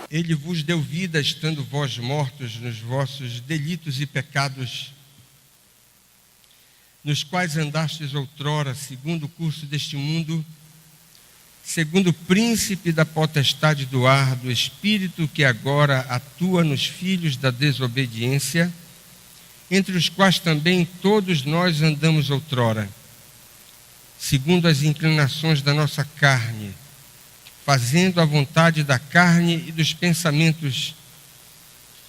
Ele vos deu vida, estando vós mortos nos vossos delitos e pecados, nos quais andastes outrora, segundo o curso deste mundo, segundo o príncipe da potestade do ar, do espírito que agora atua nos filhos da desobediência, entre os quais também todos nós andamos outrora, segundo as inclinações da nossa carne, fazendo a vontade da carne e dos pensamentos,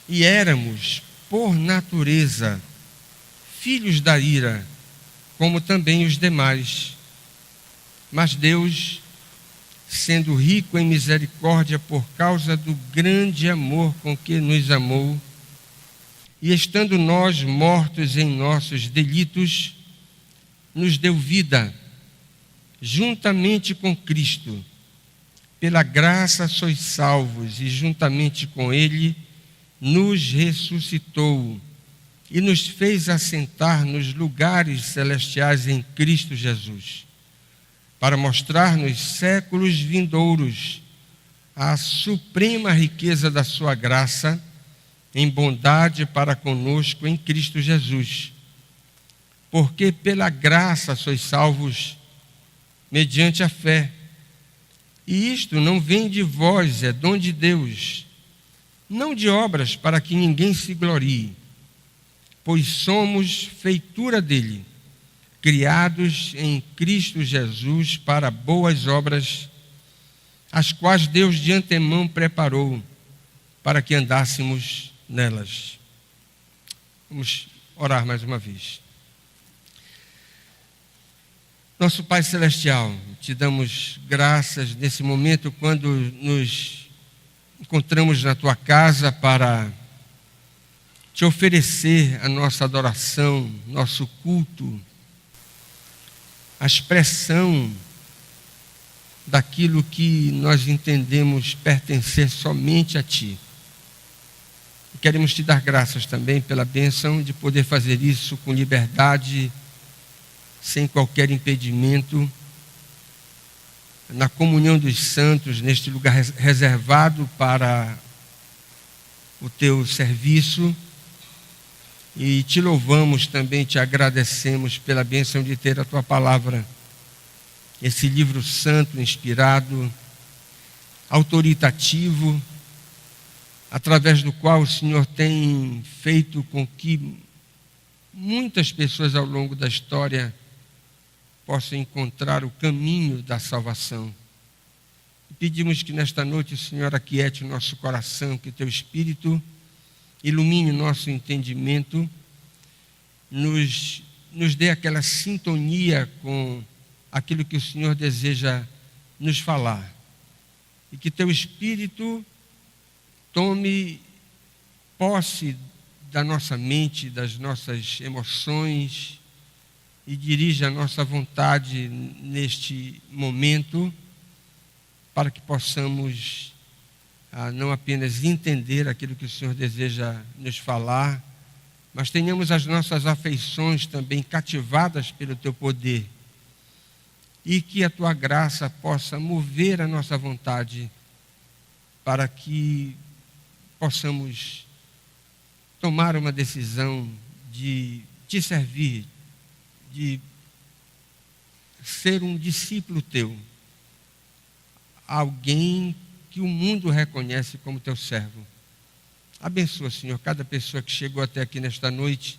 e éramos, por natureza, filhos da ira, como também os demais. Mas Deus, sendo rico em misericórdia por causa do grande amor com que nos amou, e estando nós mortos em nossos delitos, nos deu vida, juntamente com Cristo. Pela graça sois salvos, e juntamente com Ele nos ressuscitou e nos fez assentar nos lugares celestiais em Cristo Jesus, para mostrar nos séculos vindouros a suprema riqueza da sua graça em bondade para conosco em Cristo Jesus. Porque pela graça sois salvos mediante a fé. E isto não vem de vós, é dom de Deus, não de obras para que ninguém se glorie, pois somos feitura dele, criados em Cristo Jesus para boas obras, as quais Deus de antemão preparou para que andássemos nelas. Vamos orar mais uma vez. Nosso Pai Celestial, te damos graças nesse momento quando nos encontramos na Tua casa para te oferecer a nossa adoração, nosso culto, a expressão daquilo que nós entendemos pertencer somente a Ti. E queremos te dar graças também pela bênção de poder fazer isso com liberdade, sem qualquer impedimento, na comunhão dos santos, neste lugar reservado para o teu serviço. E te louvamos também, te agradecemos pela bênção de ter a tua palavra, esse livro santo, inspirado, autoritativo, através do qual o Senhor tem feito com que muitas pessoas ao longo da história possam encontrar o caminho da salvação. E pedimos que nesta noite o Senhor aquiete o nosso coração, que teu Espírito ilumine o nosso entendimento, nos dê aquela sintonia com aquilo que o Senhor deseja nos falar. E que teu Espírito tome posse da nossa mente, das nossas emoções, e dirija a nossa vontade neste momento, para que possamos não apenas entender aquilo que o Senhor deseja nos falar, mas tenhamos as nossas afeições também cativadas pelo Teu poder, e que a Tua graça possa mover a nossa vontade, para que possamos tomar uma decisão de Te servir, de ser um discípulo Teu, alguém que o mundo reconhece como Teu servo. Abençoa, Senhor, cada pessoa que chegou até aqui nesta noite,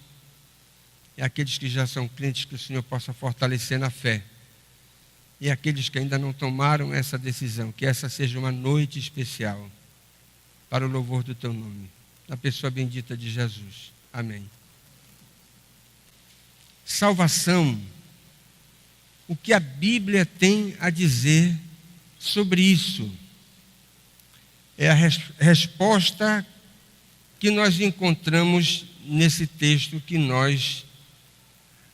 e aqueles que já são crentes, que o Senhor possa fortalecer na fé, e aqueles que ainda não tomaram essa decisão, que essa seja uma noite especial, para o louvor do Teu nome, na pessoa bendita de Jesus. Amém. Salvação. O que a Bíblia tem a dizer sobre isso? É a resposta que nós encontramos nesse texto que nós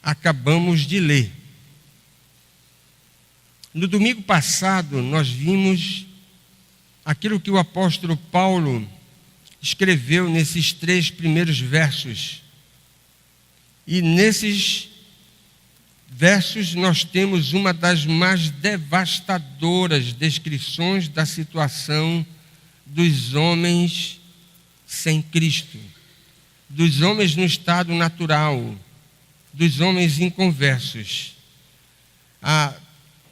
acabamos de ler. No domingo passado, nós vimos aquilo que o apóstolo Paulo escreveu nesses 3 primeiros versos. E nesses versos nós temos uma das mais devastadoras descrições da situação dos homens sem Cristo, dos homens no estado natural, dos homens inconversos.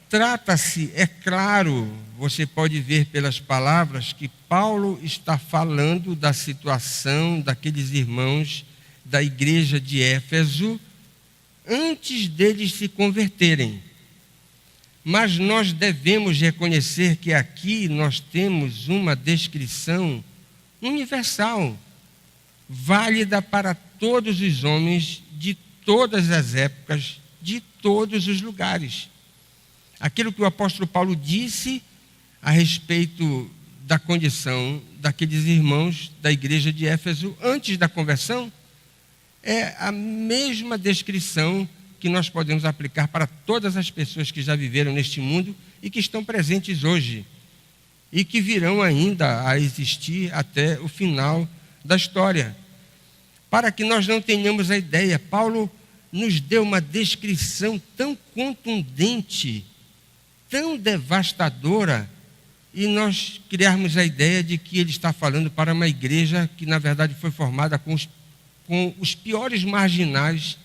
Trata-se, é claro, você pode ver pelas palavras, que Paulo está falando da situação daqueles irmãos da igreja de Éfeso antes deles se converterem. Mas nós devemos reconhecer que aqui nós temos uma descrição universal, válida para todos os homens de todas as épocas, de todos os lugares. Aquilo que o apóstolo Paulo disse a respeito da condição daqueles irmãos da igreja de Éfeso antes da conversão é a mesma descrição que nós podemos aplicar para todas as pessoas que já viveram neste mundo e que estão presentes hoje e que virão ainda a existir até o final da história. Para que nós não tenhamos a ideia, Paulo nos deu uma descrição tão contundente, tão devastadora, e nós criarmos a ideia de que ele está falando para uma igreja que, na verdade, foi formada com os piores marginais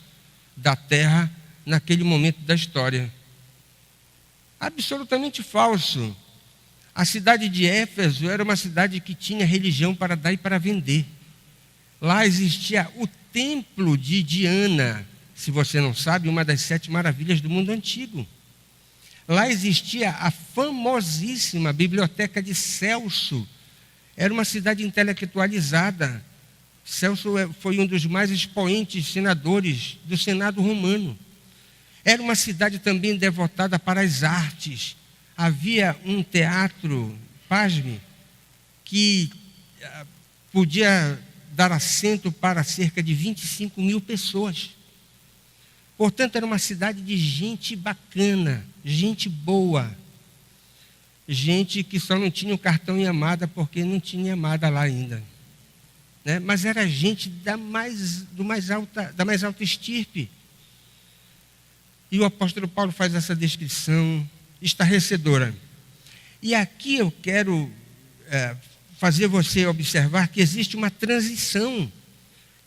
da terra naquele momento da história. Absolutamente falso. A cidade de Éfeso era uma cidade que tinha religião para dar e para vender. Lá existia o templo de Diana, se você não sabe, uma das 7 maravilhas do mundo antigo. Lá existia a famosíssima biblioteca de Celso. Era uma cidade intelectualizada. Celso foi um dos mais expoentes senadores do Senado romano. Era uma cidade também devotada para as artes. Havia um teatro, pasme, que podia dar assento para cerca de 25 mil pessoas. Portanto, era uma cidade de gente bacana, gente boa, gente que só não tinha o cartão Yamada porque não tinha Yamada lá ainda. Né? Mas era gente da mais alta estirpe. E o apóstolo Paulo faz essa descrição estarrecedora. E aqui eu quero fazer você observar que existe uma transição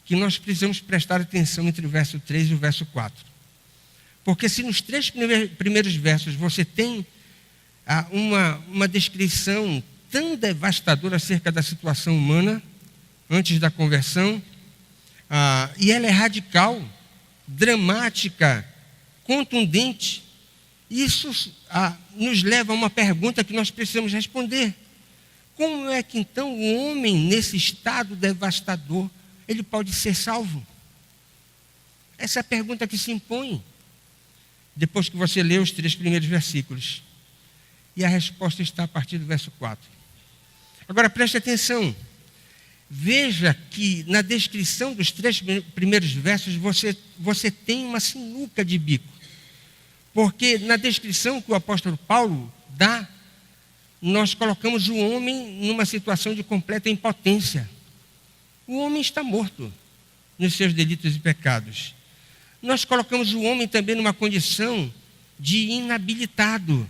que nós precisamos prestar atenção entre o verso 3 e o verso 4. Porque se nos 3 primeiros versos você tem uma descrição tão devastadora acerca da situação humana antes da conversão, e ela é radical, dramática, contundente, isso nos leva a uma pergunta que nós precisamos responder. Como é que então o homem, nesse estado devastador, ele pode ser salvo? Essa é a pergunta que se impõe depois que você lê os 3 primeiros versículos. E a resposta está a partir do verso 4. Agora preste atenção. Veja que na descrição dos 3 primeiros versos você tem uma sinuca de bico. Porque na descrição que o apóstolo Paulo dá, nós colocamos o homem numa situação de completa impotência. O homem está morto nos seus delitos e pecados. Nós colocamos o homem também numa condição de inabilitado,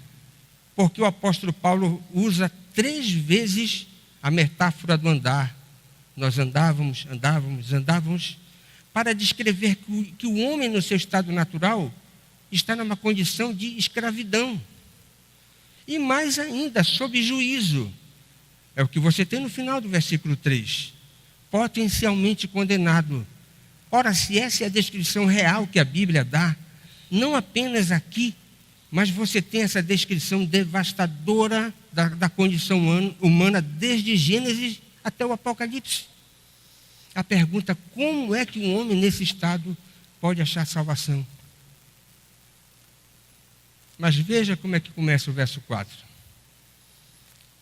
porque o apóstolo Paulo usa 3 vezes a metáfora do andar. Nós andávamos, para descrever que o homem no seu estado natural está numa condição de escravidão. E mais ainda, sob juízo. É o que você tem no final do versículo 3. Potencialmente condenado. Ora, se essa é a descrição real que a Bíblia dá, não apenas aqui, mas você tem essa descrição devastadora da condição humana desde Gênesis até o Apocalipse. A pergunta, como é que um homem nesse estado pode achar salvação? Mas veja como é que começa o verso 4.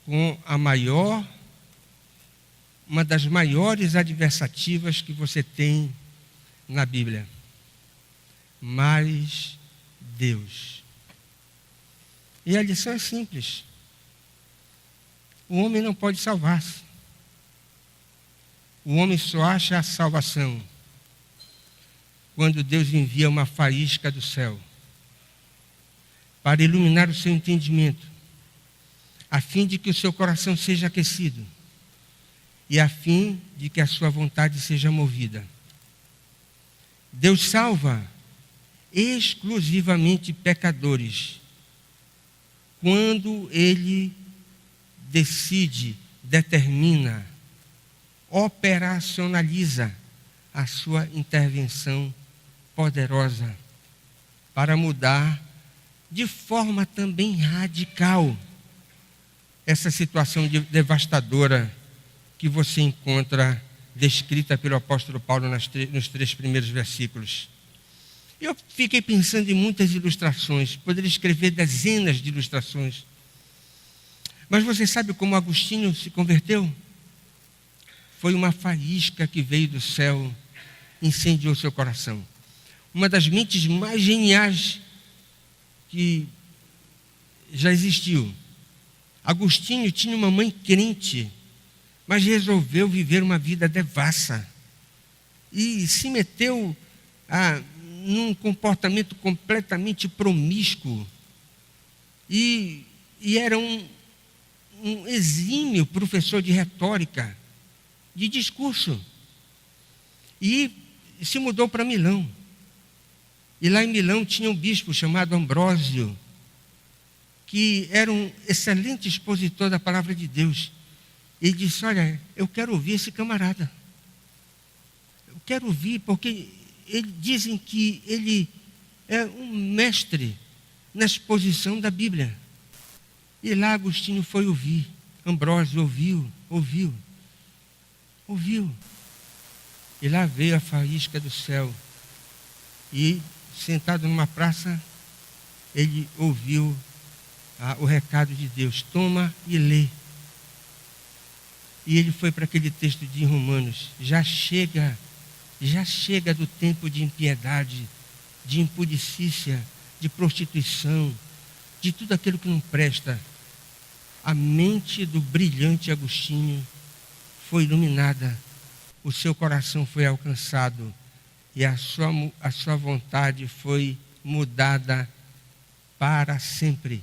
Com uma das maiores adversativas que você tem na Bíblia. Mas Deus. E a lição é simples. O homem não pode salvar-se. O homem só acha a salvação quando Deus envia uma faísca do céu para iluminar o seu entendimento, a fim de que o seu coração seja aquecido, e a fim de que a sua vontade seja movida. Deus salva exclusivamente pecadores quando Ele decide, determina, operacionaliza a sua intervenção poderosa para mudar de forma também radical essa situação devastadora que você encontra descrita pelo apóstolo Paulo nos 3 primeiros versículos. Eu fiquei pensando em muitas ilustrações, poderia escrever dezenas de ilustrações. Mas você sabe como Agostinho se converteu? Foi uma faísca que veio do céu, incendiou seu coração. Uma das mentes mais geniais que já existiu. Agostinho tinha uma mãe crente, mas resolveu viver uma vida devassa. E se meteu num comportamento completamente promíscuo. E era um exímio professor de retórica, de discurso. E se mudou para Milão. E lá em Milão tinha um bispo chamado Ambrósio, que era um excelente expositor da palavra de Deus. Ele disse: olha, eu quero ouvir esse camarada. Eu quero ouvir, porque dizem que ele é um mestre na exposição da Bíblia. E lá Agostinho foi ouvir. Ambrósio ouviu. E lá veio a faísca do céu. E, sentado numa praça, ele ouviu o recado de Deus: toma e lê. E ele foi para aquele texto de Romanos: já chega do tempo de impiedade, de impudicícia, de prostituição, de tudo aquilo que não presta. A mente do brilhante Agostinho foi iluminada, o seu coração foi alcançado e a sua vontade foi mudada para sempre.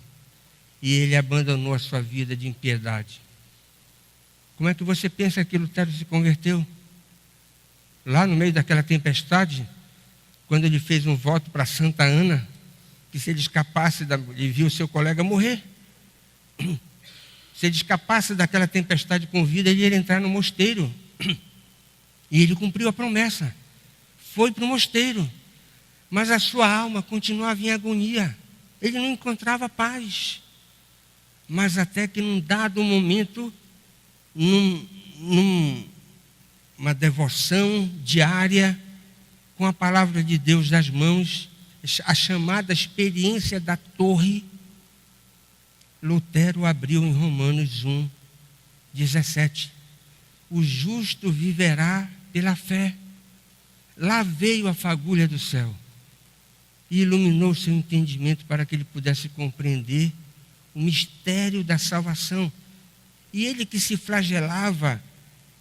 E ele abandonou a sua vida de impiedade. Como é que você pensa que Lutero se converteu? Lá no meio daquela tempestade, quando ele fez um voto para Santa Ana, que se ele escapasse, ele viu o seu colega morrer. Se ele escapasse daquela tempestade com vida, ele ia entrar no mosteiro. E ele cumpriu a promessa. Foi para o mosteiro. Mas a sua alma continuava em agonia. Ele não encontrava paz. Mas até que num dado momento, numa devoção diária, com a palavra de Deus nas mãos, a chamada experiência da torre, Lutero abriu em Romanos 1:17. O justo viverá pela fé. Lá veio a fagulha do céu e iluminou seu entendimento para que ele pudesse compreender o mistério da salvação. E ele que se flagelava,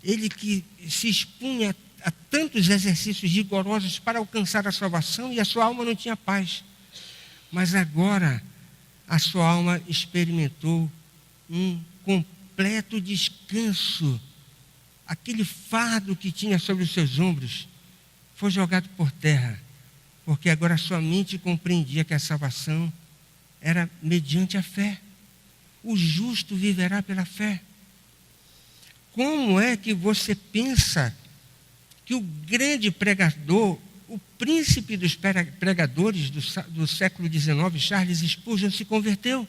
ele que se expunha a tantos exercícios rigorosos para alcançar a salvação, e a sua alma não tinha paz. Mas agora a sua alma experimentou um completo descanso. Aquele fardo que tinha sobre os seus ombros foi jogado por terra, porque agora a sua mente compreendia que a salvação era mediante a fé. O justo viverá pela fé. Como é que você pensa que o grande pregador, o príncipe dos pregadores do século XIX, Charles Spurgeon, se converteu?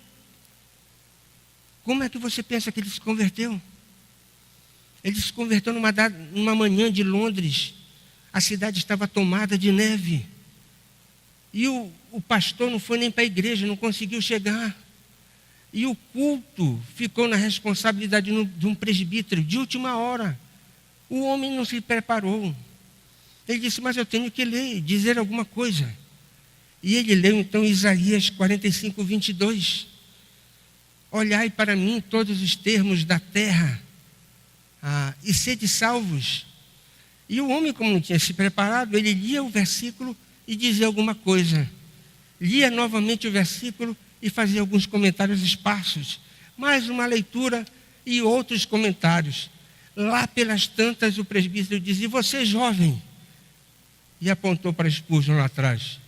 Como é que você pensa que ele se converteu? Ele se converteu numa manhã de Londres. A cidade estava tomada de neve. E o pastor não foi nem para a igreja, não conseguiu chegar. E o culto ficou na responsabilidade de um presbítero de última hora. O homem não se preparou. Ele disse: mas eu tenho que ler, dizer alguma coisa. E ele leu então Isaías 45:22. Olhai para mim todos os termos da terra, e sede salvos. E o homem, como não tinha se preparado, ele lia o versículo e dizia alguma coisa. Lia novamente o versículo e fazia alguns comentários esparsos. Mais uma leitura e outros comentários. Lá pelas tantas, o presbítero dizia: "E você, jovem?" E apontou para Spurgeon lá atrás.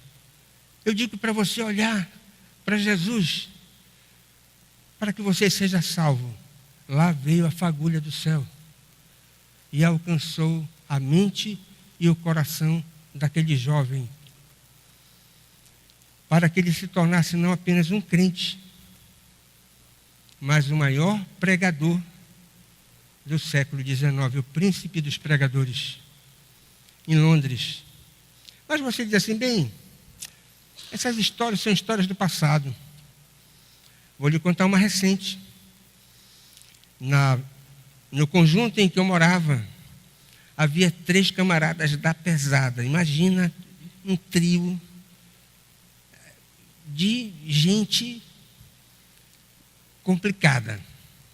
"Eu digo para você olhar para Jesus, para que você seja salvo." Lá veio a fagulha do céu e alcançou a mente e o coração daquele jovem, para que ele se tornasse não apenas um crente, mas o maior pregador do século XIX, o príncipe dos pregadores, em Londres. Mas você diz assim: bem, essas histórias são histórias do passado. Vou lhe contar uma recente. No conjunto em que eu morava, havia 3 camaradas da pesada. Imagina um trio de gente complicada,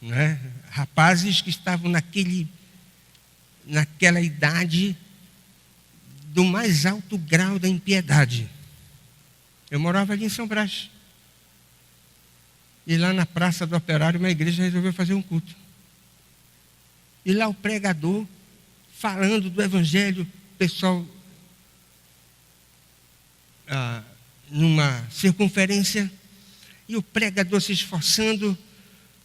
né? Rapazes que estavam naquela idade do mais alto grau da impiedade. Eu morava ali em São Brás. E lá na Praça do Operário, uma igreja resolveu fazer um culto. E lá o pregador, falando do Evangelho, o pessoal, numa circunferência, e o pregador se esforçando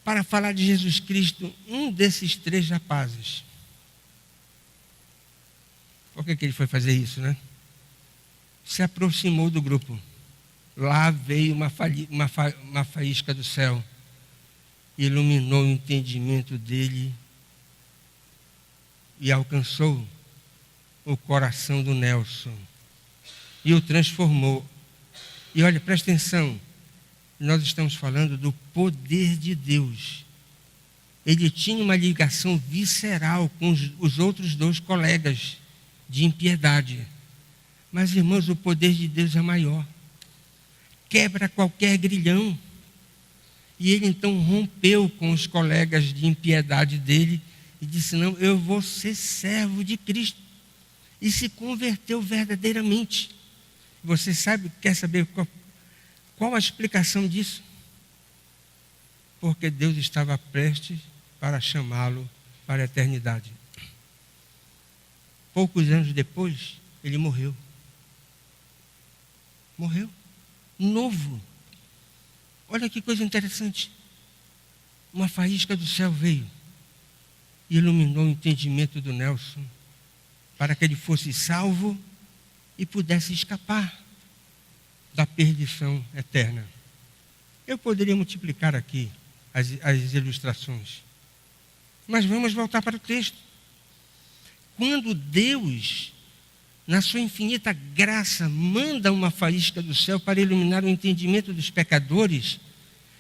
para falar de Jesus Cristo. Um desses 3 rapazes, por que ele foi fazer isso, né? Se aproximou do grupo. Lá veio uma faísca do céu, iluminou o entendimento dele e alcançou o coração do Nelson e o transformou. E olha, presta atenção, nós estamos falando do poder de Deus. Ele tinha uma ligação visceral com os outros 2 colegas de impiedade. Mas, irmãos, o poder de Deus é maior. Quebra qualquer grilhão. E ele então rompeu com os colegas de impiedade dele e disse: não, eu vou ser servo de Cristo. E se converteu verdadeiramente. Você sabe, quer saber qual a explicação disso? Porque Deus estava prestes para chamá-lo para a eternidade. Poucos anos depois, ele morreu. Morreu. Novo. Olha que coisa interessante. Uma faísca do céu veio e iluminou o entendimento do Nelson para que ele fosse salvo e pudesse escapar da perdição eterna. Eu poderia multiplicar aqui as ilustrações, mas vamos voltar para o texto. Quando Deus, na sua infinita graça, manda uma faísca do céu para iluminar o entendimento dos pecadores,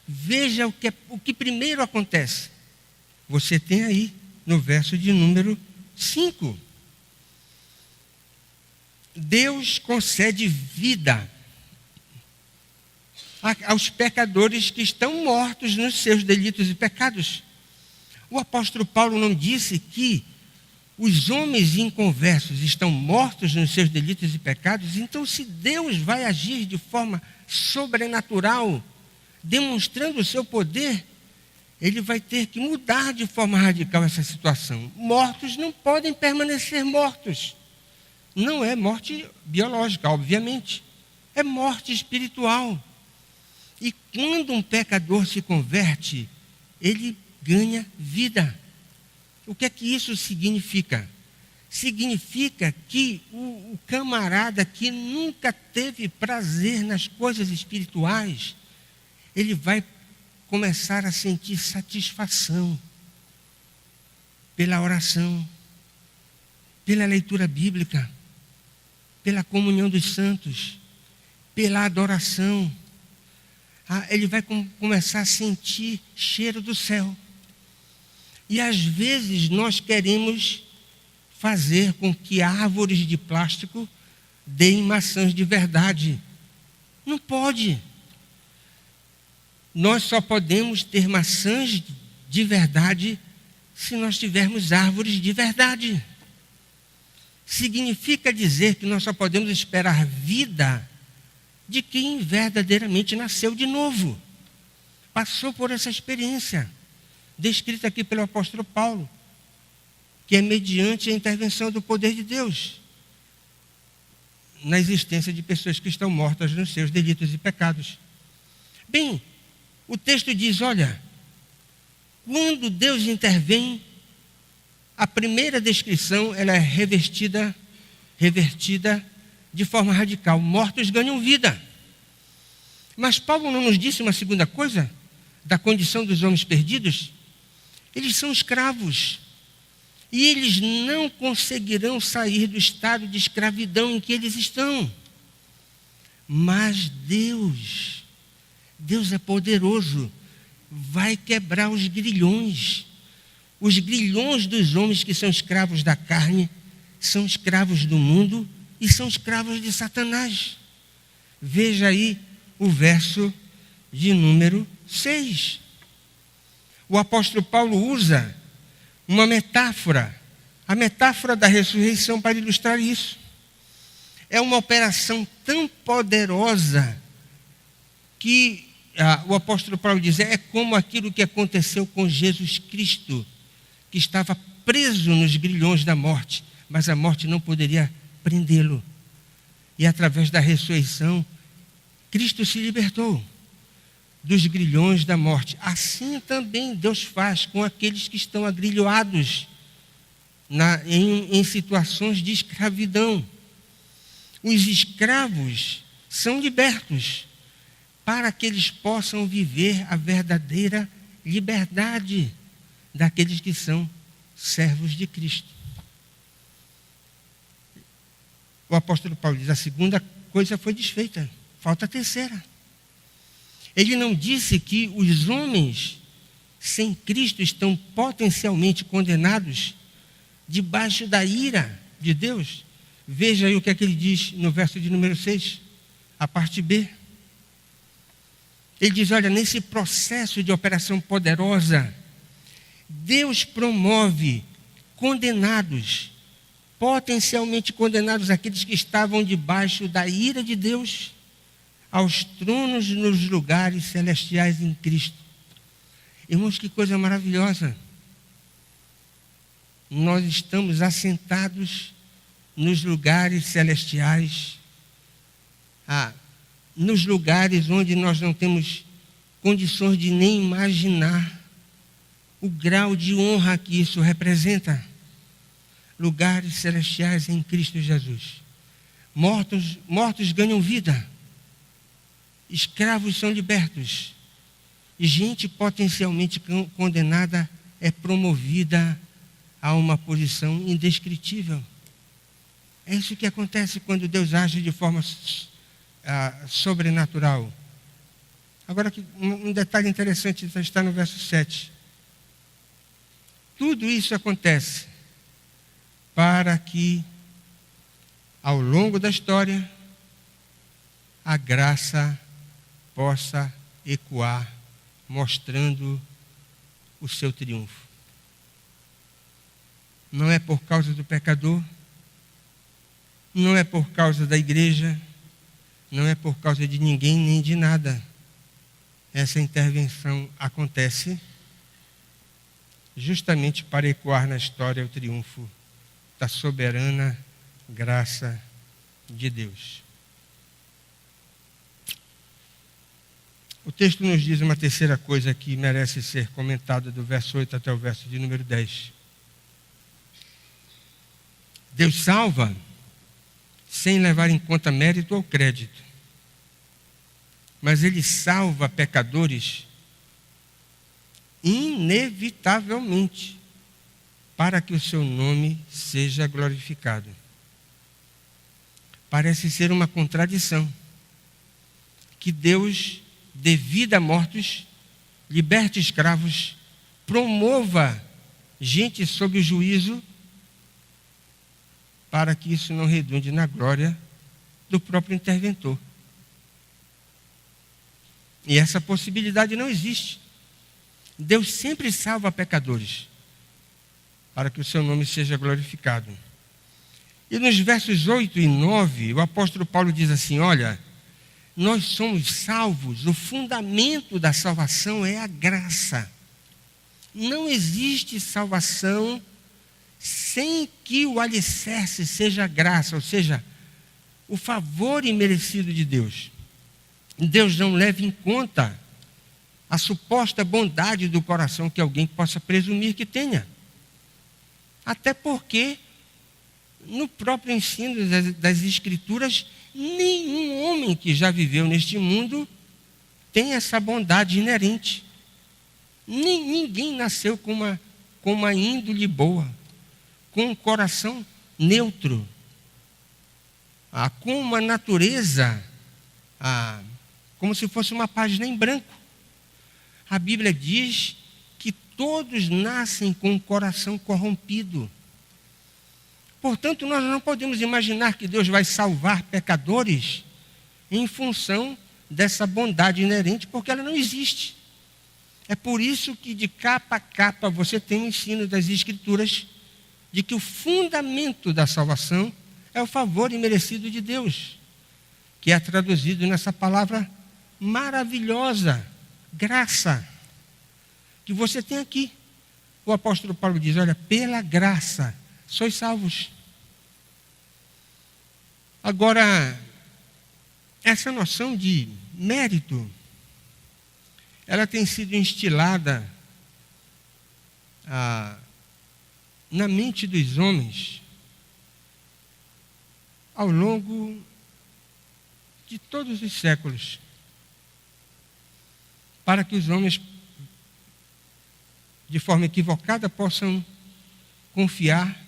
veja o que primeiro acontece. Você tem aí no verso de número 5. Deus concede vida aos pecadores que estão mortos nos seus delitos e pecados. O apóstolo Paulo não disse que os homens inconversos estão mortos nos seus delitos e pecados? Então, se Deus vai agir de forma sobrenatural, demonstrando o seu poder, ele vai ter que mudar de forma radical essa situação. Mortos não podem permanecer mortos. Não é morte biológica, obviamente. É morte espiritual. E quando um pecador se converte, ele ganha vida. O que é que isso significa? Significa que o camarada que nunca teve prazer nas coisas espirituais, ele vai começar a sentir satisfação pela oração, pela leitura bíblica, pela comunhão dos santos, pela adoração. Ele vai começar a sentir cheiro do céu. E às vezes nós queremos fazer com que árvores de plástico deem maçãs de verdade. Não pode. Nós só podemos ter maçãs de verdade se nós tivermos árvores de verdade. Significa dizer que nós só podemos esperar vida de quem verdadeiramente nasceu de novo. Passou por essa experiência descrita aqui pelo apóstolo Paulo. que é mediante a intervenção do poder de Deus na existência de pessoas que estão mortas nos seus delitos e pecados. Bem, o texto diz, olha, quando Deus intervém, a primeira descrição ela é revertida de forma radical. Mortos ganham vida. Mas Paulo não nos disse uma segunda coisa da condição dos homens perdidos? Eles são escravos. E eles não conseguirão sair do estado de escravidão em que eles estão. Mas Deus é poderoso, vai quebrar os grilhões. Os grilhões dos homens que são escravos da carne, são escravos do mundo e são escravos de Satanás. Veja aí o verso de número 6. O apóstolo Paulo usa uma metáfora, a metáfora da ressurreição para ilustrar isso. É uma operação tão poderosa que o apóstolo Paulo diz, é como aquilo que aconteceu com Jesus Cristo, que estava preso nos grilhões da morte, mas a morte não poderia prendê-lo. E através da ressurreição, Cristo se libertou dos grilhões da morte. Assim também Deus faz com aqueles que estão agrilhoados em situações de escravidão. Os escravos são libertos para que eles possam viver a verdadeira liberdade daqueles que são servos de Cristo. O apóstolo Paulo diz, a segunda coisa foi desfeita, falta a terceira. Ele não disse que os homens sem Cristo estão potencialmente condenados debaixo da ira de Deus? Veja aí o que é que ele diz no verso de número 6, a parte B. Ele diz, olha, nesse processo de operação poderosa, Deus promove condenados, potencialmente condenados, aqueles que estavam debaixo da ira de Deus, aos tronos nos lugares celestiais em Cristo. Irmãos, que coisa maravilhosa. Nós estamos assentados nos lugares celestiais, nos lugares onde nós não temos condições de nem imaginar o grau de honra que isso representa. Lugares celestiais em Cristo Jesus. Mortos ganham vida. Escravos são libertos. E gente potencialmente condenada é promovida a uma posição indescritível. É isso que acontece quando Deus age de forma sobrenatural. Agora, um detalhe interessante está no verso 7. Tudo isso acontece para que, ao longo da história, a graça possa ecoar, mostrando o seu triunfo. Não é por causa do pecador, não é por causa da igreja, não é por causa de ninguém nem de nada. Essa intervenção acontece justamente para ecoar na história o triunfo da soberana graça de Deus. O texto nos diz uma terceira coisa que merece ser comentada do verso 8 até o verso de número 10. Deus salva sem levar em conta mérito ou crédito. Mas Ele salva pecadores inevitavelmente para que o seu nome seja glorificado. Parece ser uma contradição que Deus dê vida a mortos, liberte escravos, promova gente sob o juízo, para que isso não redunde na glória do próprio interventor. E essa possibilidade não existe. Deus sempre salva pecadores, para que o seu nome seja glorificado. E nos versos 8 e 9, o apóstolo Paulo diz assim, olha, nós somos salvos, o fundamento da salvação é a graça. Não existe salvação sem que o alicerce seja a graça, ou seja, o favor imerecido de Deus. Deus não leva em conta a suposta bondade do coração que alguém possa presumir que tenha. Até porque, no próprio ensino das Escrituras, nenhum homem que já viveu neste mundo tem essa bondade inerente. Ninguém nasceu com uma índole boa, com um coração neutro, com uma natureza, como se fosse uma página em branco. A Bíblia diz que todos nascem com o coração corrompido. Portanto, nós não podemos imaginar que Deus vai salvar pecadores em função dessa bondade inerente, porque ela não existe. É por isso que de capa a capa você tem o ensino das Escrituras de que o fundamento da salvação é o favor imerecido de Deus, que é traduzido nessa palavra maravilhosa, graça, que você tem aqui. O apóstolo Paulo diz, olha, pela graça sois salvos. Agora, essa noção de mérito, ela tem sido instilada na mente dos homens ao longo de todos os séculos, para que os homens, de forma equivocada, possam confiar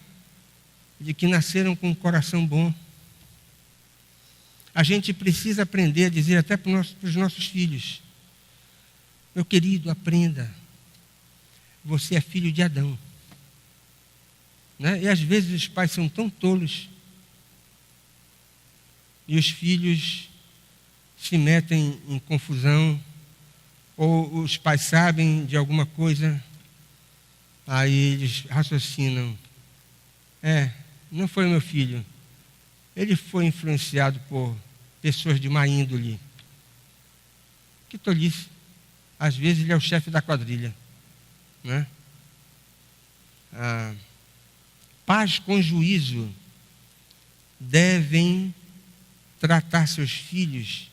de que nasceram com um coração bom. A gente precisa aprender a dizer até para os nossos filhos, meu querido, aprenda, você é filho de Adão. Né? E às vezes os pais são tão tolos, e os filhos se metem em confusão, ou os pais sabem de alguma coisa, aí eles raciocinam, não foi meu filho, ele foi influenciado por pessoas de má índole. Que tolice. Às vezes ele é o chefe da quadrilha. Né? Pais com juízo devem tratar seus filhos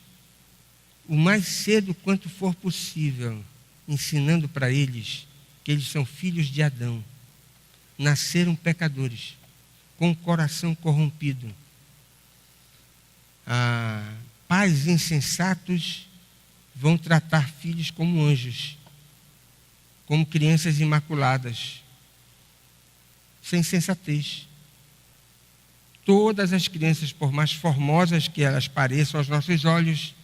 o mais cedo quanto for possível, ensinando para eles que eles são filhos de Adão, nasceram pecadores, com o coração corrompido. Pais insensatos vão tratar filhos como anjos, como crianças imaculadas, sem sensatez. Todas as crianças, por mais formosas que elas pareçam aos nossos olhos,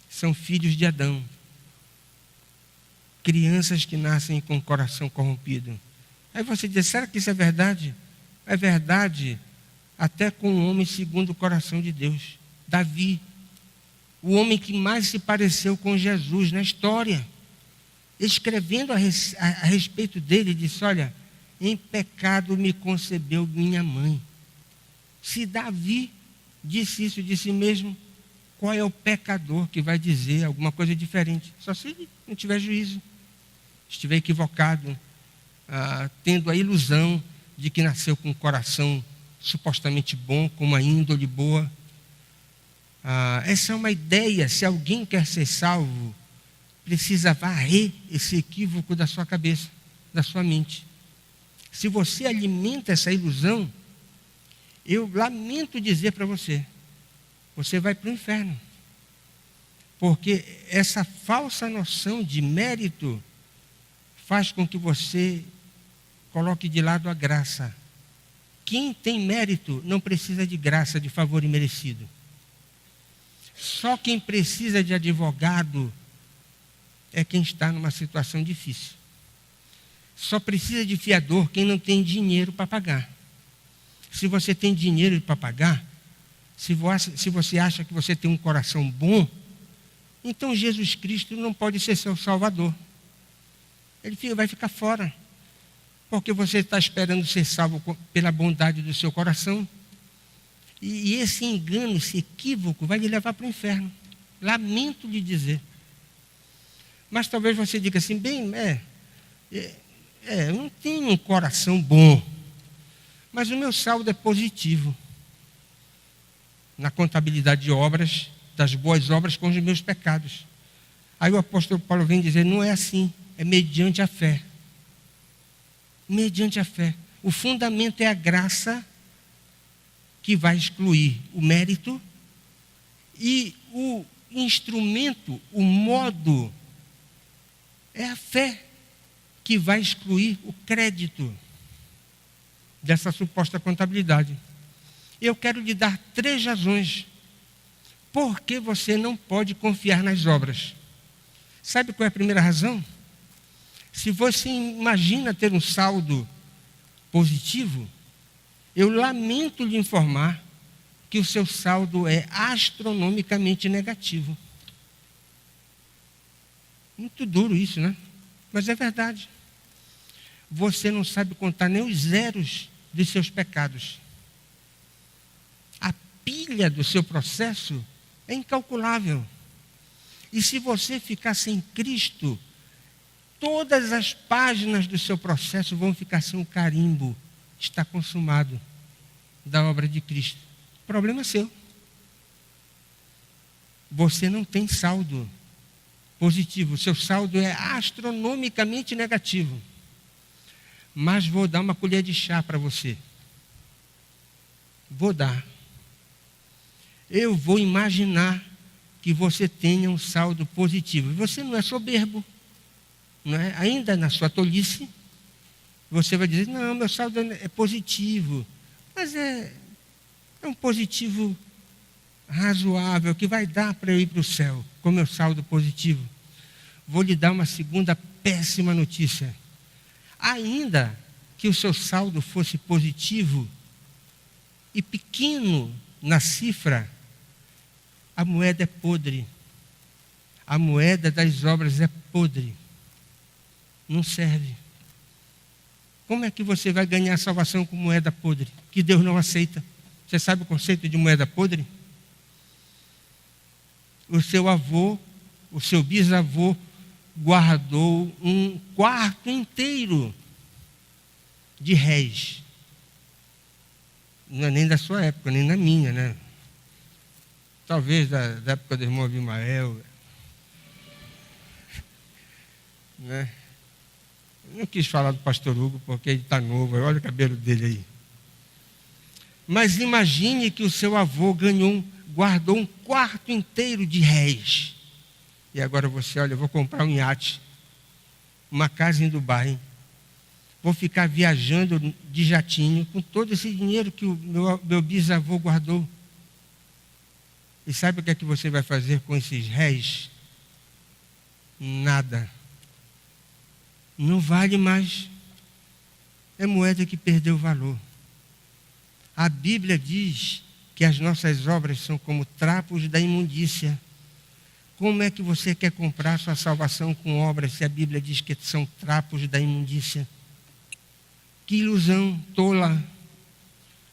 são filhos de Adão. Crianças que nascem com o coração corrompido. Aí você diz, será que isso é verdade? É verdade até com o homem segundo o coração de Deus. Davi, o homem que mais se pareceu com Jesus na história. Escrevendo a respeito dele, disse, olha, em pecado me concebeu minha mãe. Se Davi disse isso de si mesmo, qual é o pecador que vai dizer alguma coisa diferente? Só se ele não tiver juízo, estiver equivocado, tendo a ilusão de que nasceu com um coração supostamente bom, com uma índole boa. Essa é uma ideia. Se alguém quer ser salvo, precisa varrer esse equívoco da sua cabeça, da sua mente. Se você alimenta essa ilusão, eu lamento dizer para você, você vai para o inferno. Porque essa falsa noção de mérito faz com que você coloque de lado a graça. Quem tem mérito não precisa de graça, de favor imerecido. Só quem precisa de advogado é quem está numa situação difícil. Só precisa de fiador quem não tem dinheiro para pagar. Se você tem dinheiro para pagar, se você acha que você tem um coração bom, então Jesus Cristo não pode ser seu Salvador. Ele vai ficar fora. Porque você está esperando ser salvo pela bondade do seu coração. E esse engano, esse equívoco vai lhe levar para o inferno. Lamento lhe dizer. Mas talvez você diga assim, eu não tenho um coração bom. mas o meu saldo é positivo na contabilidade de obras, das boas obras com os meus pecados. Aí o apóstolo Paulo vem dizer, não é assim, é mediante a fé. Mediante a fé. O fundamento é a graça que vai excluir o mérito e o instrumento, o modo, é a fé que vai excluir o crédito dessa suposta contabilidade. Eu quero lhe dar 3 razões por que você não pode confiar nas obras. Sabe qual é a primeira razão? Se você imagina ter um saldo positivo, eu lamento lhe informar que o seu saldo é astronomicamente negativo. Muito duro isso, né? Mas é verdade. Você não sabe contar nem os zeros dos seus pecados. A pilha do seu processo é incalculável. E se você ficar sem Cristo, todas as páginas do seu processo vão ficar sem um carimbo. Está consumado da obra de Cristo. O problema é seu. Você não tem saldo positivo. Seu saldo é astronomicamente negativo. Mas vou dar uma colher de chá para você. Vou dar. Eu vou imaginar que você tenha um saldo positivo. Você não é soberbo. Não é? Ainda na sua tolice, você vai dizer, não, meu saldo é positivo. Mas é um positivo razoável, que vai dar para eu ir para o céu, com meu saldo positivo. Vou lhe dar uma segunda péssima notícia. Ainda que o seu saldo fosse positivo e pequeno na cifra, a moeda é podre. A moeda das obras é podre. Não serve. Como é que você vai ganhar a salvação com moeda podre, que Deus não aceita? Você sabe o conceito de moeda podre? O seu avô, o seu bisavô, guardou um quarto inteiro de réis. Não é nem da sua época, nem da minha, né? Talvez da época do irmão Abimael. Né? Não quis falar do pastor Hugo, porque ele está novo, olha o cabelo dele aí. Mas imagine que o seu avô guardou um quarto inteiro de réis. E agora você, olha, eu vou comprar um iate, uma casa em Dubai, vou ficar viajando de jatinho com todo esse dinheiro que o meu bisavô guardou. E sabe o que é que você vai fazer com esses réis? Nada. Não vale mais. É moeda que perdeu valor. A Bíblia diz que as nossas obras são como trapos da imundícia. Como é que você quer comprar sua salvação com obras se a Bíblia diz que são trapos da imundícia? Que ilusão tola.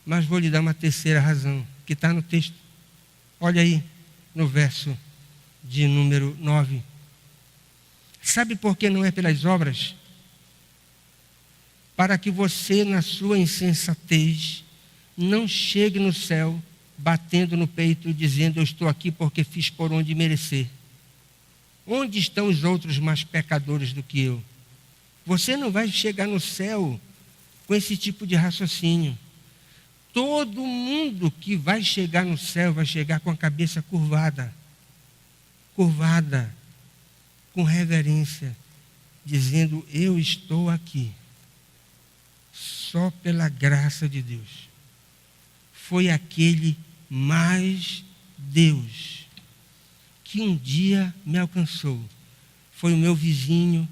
Mas vou lhe dar uma terceira razão, que está no texto. Olha aí, no verso de número 9. Sabe por que não é pelas obras? Para que você, na sua insensatez, não chegue no céu batendo no peito, dizendo, eu estou aqui porque fiz por onde merecer. Onde estão os outros mais pecadores do que eu? Você não vai chegar no céu com esse tipo de raciocínio. Todo mundo que vai chegar no céu vai chegar com a cabeça curvada, com reverência, dizendo, eu estou aqui, só pela graça de Deus. Foi aquele mais Deus que um dia me alcançou. Foi o meu vizinho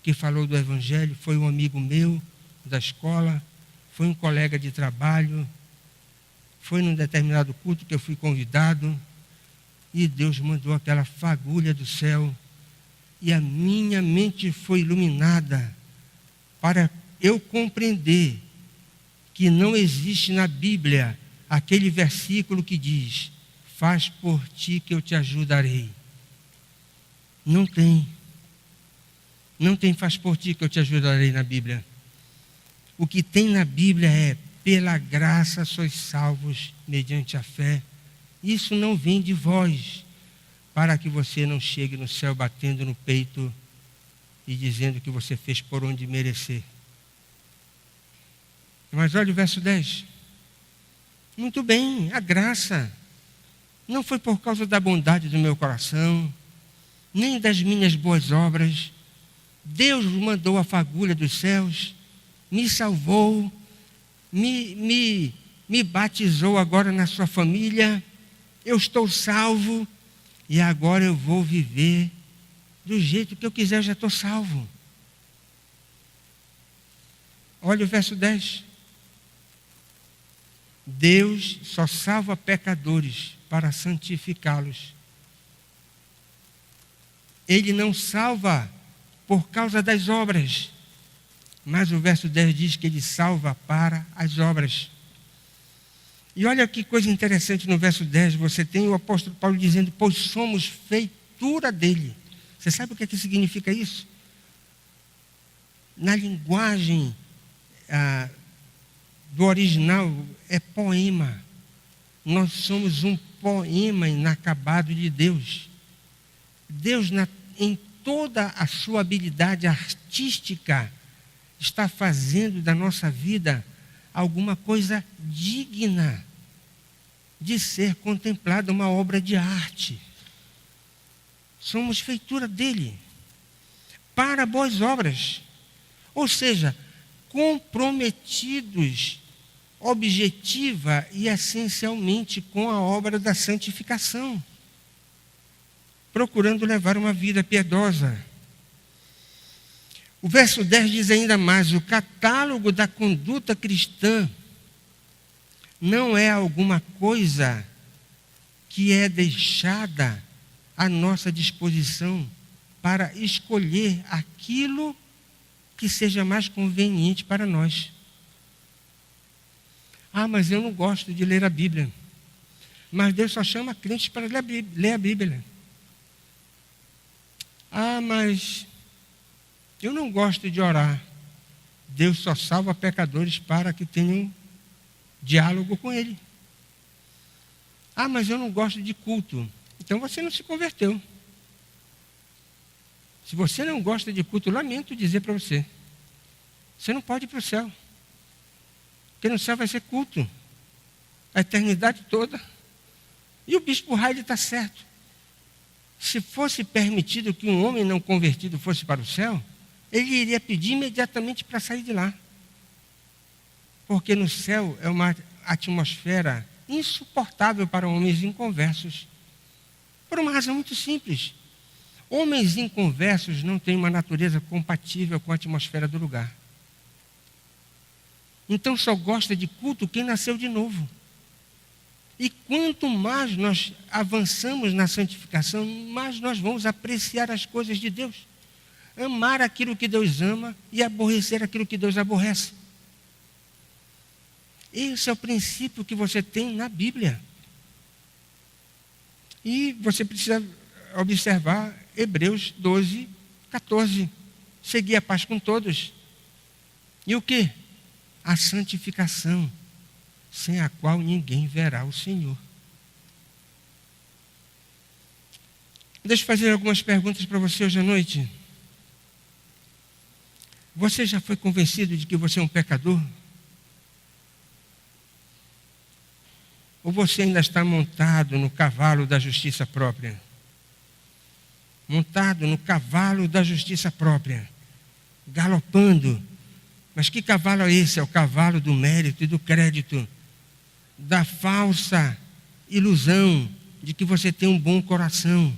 que falou do Evangelho, foi um amigo meu da escola, foi um colega de trabalho, foi num determinado culto que eu fui convidado, e Deus mandou aquela fagulha do céu, e a minha mente foi iluminada para eu compreender que não existe na Bíblia aquele versículo que diz, faz por ti que eu te ajudarei. Não tem. Não tem faz por ti que eu te ajudarei na Bíblia. O que tem na Bíblia é, Pela graça sois salvos mediante a fé. Isso não vem de vós, para que você não chegue no céu batendo no peito e dizendo que você fez por onde merecer. Mas olha o verso 10. Muito bem, a graça não foi por causa da bondade do meu coração, nem das minhas boas obras. Deus mandou a fagulha dos céus, me salvou, me batizou agora na sua família, eu estou salvo e agora eu vou viver do jeito que eu quiser, eu já estou salvo. Olha o verso 10. Deus só salva pecadores para santificá-los. Ele não salva por causa das obras, mas o verso 10 diz que ele salva para as obras. E olha que coisa interessante no verso 10, você tem o apóstolo Paulo dizendo, pois somos feitura dele. Você sabe o que significa isso? Na linguagem do original é poema. Nós somos um poema inacabado de Deus. Deus, em toda a sua habilidade artística, está fazendo da nossa vida alguma coisa digna de ser contemplada, uma obra de arte. Somos feitura dele, para boas obras. Ou seja, comprometidos objetiva e essencialmente com a obra da santificação, procurando levar uma vida piedosa. O verso 10 diz ainda mais, o catálogo da conduta cristã não é alguma coisa que é deixada à nossa disposição para escolher aquilo que seja mais conveniente para nós. Ah, mas eu não gosto de ler a Bíblia. Mas Deus só chama crentes para ler a Bíblia. Ah, mas eu não gosto de orar. Deus só salva pecadores para que tenham diálogo com Ele. Ah, mas eu não gosto de culto. Então você não se converteu. Se você não gosta de culto, lamento dizer para você. Você não pode ir para o céu. Porque no céu vai ser culto. A eternidade toda. E o bispo Riley está certo. Se fosse permitido que um homem não convertido fosse para o céu, ele iria pedir imediatamente para sair de lá. Porque no céu é uma atmosfera insuportável para homens inconversos. Por uma razão muito simples. Homens inconversos não têm uma natureza compatível com a atmosfera do lugar. Então só gosta de culto quem nasceu de novo. E quanto mais nós avançamos na santificação, mais nós vamos apreciar as coisas de Deus. Amar aquilo que Deus ama e aborrecer aquilo que Deus aborrece. Esse é o princípio que você tem na Bíblia. E você precisa observar Hebreus 12, 14. Seguir a paz com todos. E o quê? A santificação, sem a qual ninguém verá o Senhor. Deixa eu fazer algumas perguntas para você hoje à noite. Você já foi convencido de que você é um pecador? Ou você ainda está montado no cavalo da justiça própria? Montado no cavalo da justiça própria, galopando. Mas que cavalo é esse? É o cavalo do mérito e do crédito, da falsa ilusão de que você tem um bom coração.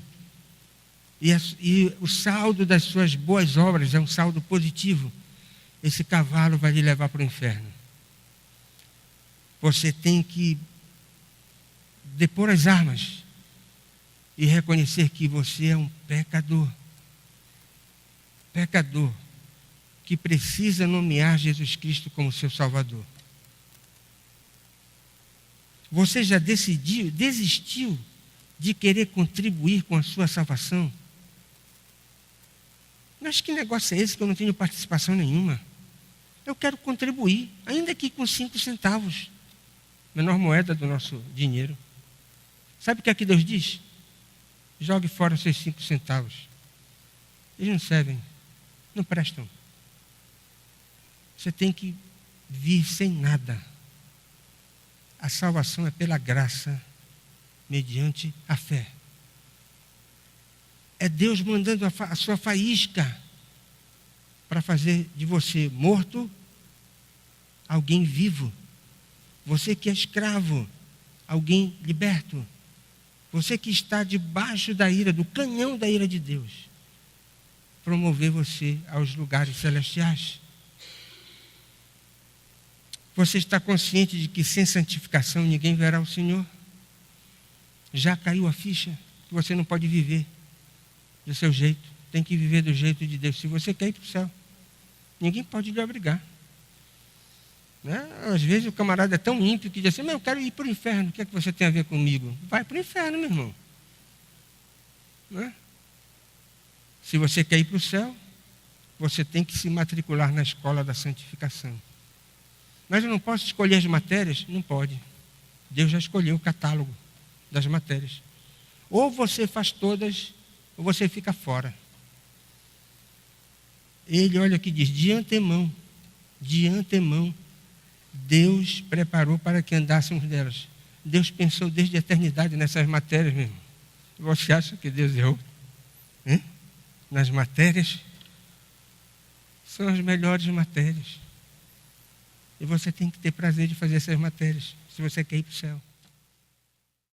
E o saldo das suas boas obras é um saldo positivo. Esse cavalo vai lhe levar para o inferno. Você tem que depor as armas e reconhecer que você é um pecador. Pecador que precisa nomear Jesus Cristo como seu Salvador. Você já desistiu de querer contribuir com a sua salvação? Mas que negócio é esse que eu não tenho participação nenhuma? Eu quero contribuir, ainda que com 5 centavos. Menor moeda do nosso dinheiro. Sabe o que é que Deus diz? Jogue fora os seus 5 centavos. Eles não servem, não prestam. Você tem que vir sem nada. A salvação é pela graça, mediante a fé. É Deus mandando a sua faísca para fazer de você morto alguém vivo. Você que é escravo, alguém liberto. Você que está debaixo da ira, do canhão da ira de Deus. Promover você aos lugares celestiais. Você está consciente de que sem santificação ninguém verá o Senhor? Já caiu a ficha que você não pode viver do seu jeito. Tem que viver do jeito de Deus. Se você quer ir para o céu, ninguém pode lhe obrigar. Né? Às vezes o camarada é tão ímpio que diz assim, mas eu quero ir para o inferno, o que é que você tem a ver comigo? Vai para o inferno, meu irmão. Né? Se você quer ir para o céu, você tem que se matricular na escola da santificação. Mas eu não posso escolher as matérias? Não pode. Deus já escolheu o catálogo das matérias. Ou você faz todas, ou você fica fora. Ele, olha aqui, diz, de antemão, Deus preparou para que andássemos delas. Deus pensou desde a eternidade nessas matérias, meu irmão. Você acha que Deus errou? Hein? Nas matérias? São as melhores matérias. E você tem que ter prazer de fazer essas matérias, se você quer ir para o céu.